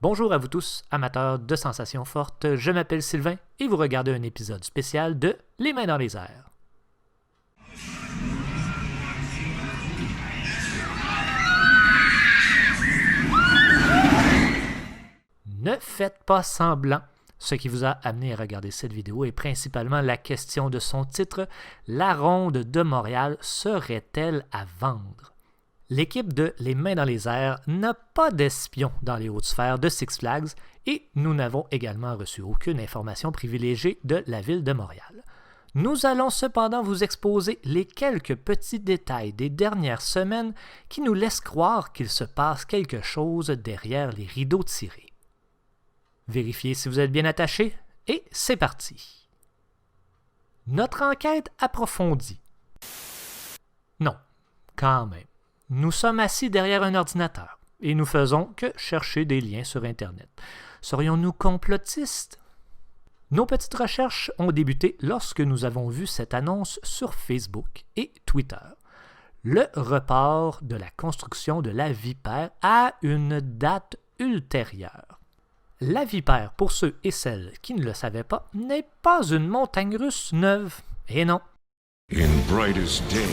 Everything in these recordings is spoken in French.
Bonjour à vous tous, amateurs de sensations fortes, je m'appelle Sylvain et vous regardez un épisode spécial de Les mains dans les airs. Ne faites pas semblant. Ce qui vous a amené à regarder cette vidéo est principalement la question de son titre « La Ronde de Montréal serait-elle à vendre ?» L'équipe de Les mains dans les airs n'a pas d'espion dans les hautes sphères de Six Flags et nous n'avons également reçu aucune information privilégiée de la ville de Montréal. Nous allons cependant vous exposer les quelques petits détails des dernières semaines qui nous laissent croire qu'il se passe quelque chose derrière les rideaux tirés. Vérifiez si vous êtes bien attaché et c'est parti. Notre enquête approfondie. Non, quand même. Nous sommes assis derrière un ordinateur et nous faisons que chercher des liens sur Internet. Serions-nous complotistes? Nos petites recherches ont débuté lorsque nous avons vu cette annonce sur Facebook et Twitter. Le report de la construction de la Vipère à une date ultérieure. La Vipère, pour ceux et celles qui ne le savaient pas, n'est pas une montagne russe neuve. Et non. In brightest day,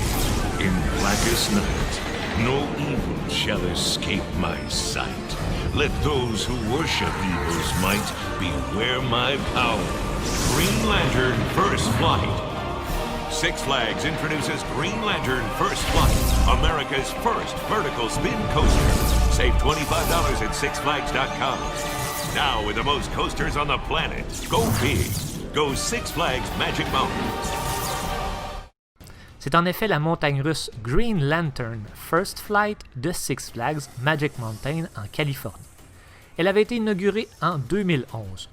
in blackest night, no evil shall escape my sight. Let those who worship evil's might beware my power. Green Lantern First Flight. Six Flags introduces Green Lantern First Flight, America's first vertical spin coaster. Save $25 at sixflags.com. Now with the most coasters on the planet. Go big. Go Six Flags Magic Mountain. C'est en effet la montagne russe Green Lantern First Flight de Six Flags Magic Mountain en Californie. Elle avait été inaugurée en 2011.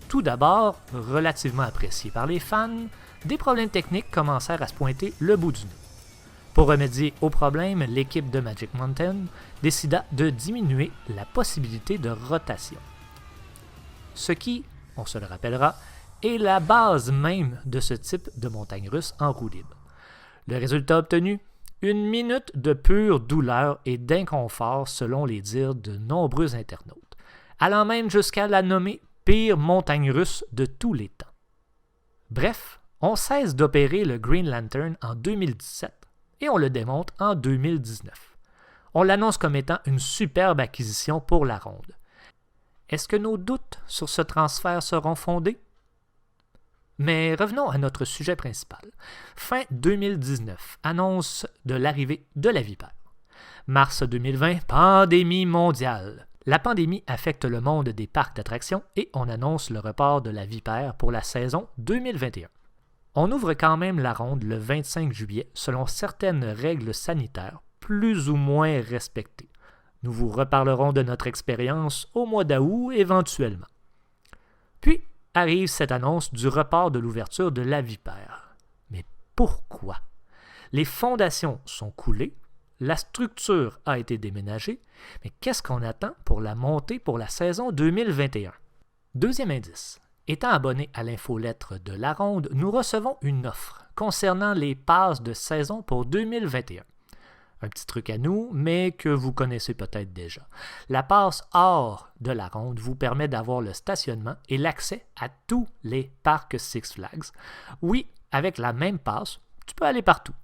Tout d'abord, relativement appréciée par les fans, des problèmes techniques commencèrent à se pointer le bout du nez. Pour remédier aux problèmes, l'équipe de Magic Mountain décida de diminuer la possibilité de rotation. Ce qui, on se le rappellera, est la base même de ce type de montagne russe en roue libre. Le résultat obtenu? Une minute de pure douleur et d'inconfort selon les dires de nombreux internautes, allant même jusqu'à la nommer pire montagne russe de tous les temps. Bref, on cesse d'opérer le Green Lantern en 2017 et on le démonte en 2019. On l'annonce comme étant une superbe acquisition pour la ronde. Est-ce que nos doutes sur ce transfert seront fondés? Mais revenons à notre sujet principal. Fin 2019, annonce de l'arrivée de la Vipère. Mars 2020, pandémie mondiale. La pandémie affecte le monde des parcs d'attractions et on annonce le report de la Vipère pour la saison 2021. On ouvre quand même la ronde le 25 juillet selon certaines règles sanitaires plus ou moins respectées. Nous vous reparlerons de notre expérience au mois d'août éventuellement. Puis, arrive cette annonce du report de l'ouverture de la Vipère. Mais pourquoi? Les fondations sont coulées, la structure a été déménagée, mais qu'est-ce qu'on attend pour la montée pour la saison 2021? Deuxième indice. Étant abonné à l'infolettre de la ronde, nous recevons une offre concernant les passes de saison pour 2021. Un petit truc à nous, mais que vous connaissez peut-être déjà. La passe hors de la ronde vous permet d'avoir le stationnement et l'accès à tous les parcs Six Flags. Oui, avec la même passe, tu peux aller partout.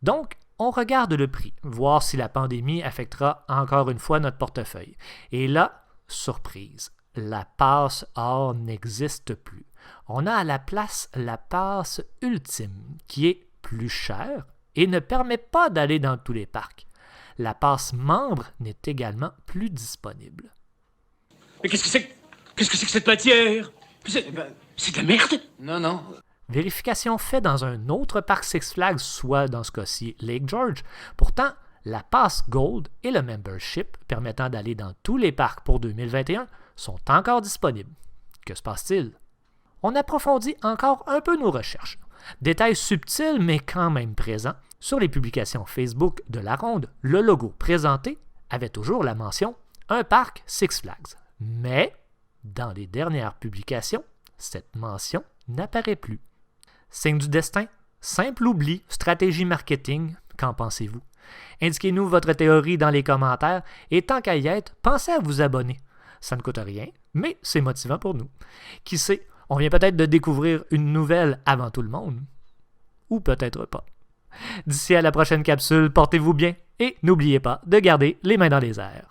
Donc, on regarde le prix, voir si la pandémie affectera encore une fois notre portefeuille. Et là, surprise, la passe hors n'existe plus. On a à la place la passe ultime, qui est plus chère, et ne permet pas d'aller dans tous les parcs. La passe membre n'est également plus disponible. Mais qu'est-ce que c'est que cette matière? C'est de la merde? Non. Vérification faite dans un autre parc Six Flags, soit dans ce cas-ci Lake George. Pourtant, la passe Gold et le Membership permettant d'aller dans tous les parcs pour 2021 sont encore disponibles. Que se passe-t-il? On approfondit encore un peu nos recherches. Détail subtil mais quand même présent, sur les publications Facebook de la ronde, le logo présenté avait toujours la mention « Un parc Six Flags ». Mais, dans les dernières publications, cette mention n'apparaît plus. Signe du destin? Simple oubli? Stratégie marketing? Qu'en pensez-vous? Indiquez-nous votre théorie dans les commentaires et tant qu'à y être, pensez à vous abonner. Ça ne coûte rien, mais c'est motivant pour nous. Qui sait, on vient peut-être de découvrir une nouvelle avant tout le monde. Ou peut-être pas. D'ici à la prochaine capsule, portez-vous bien et n'oubliez pas de garder les mains dans les airs.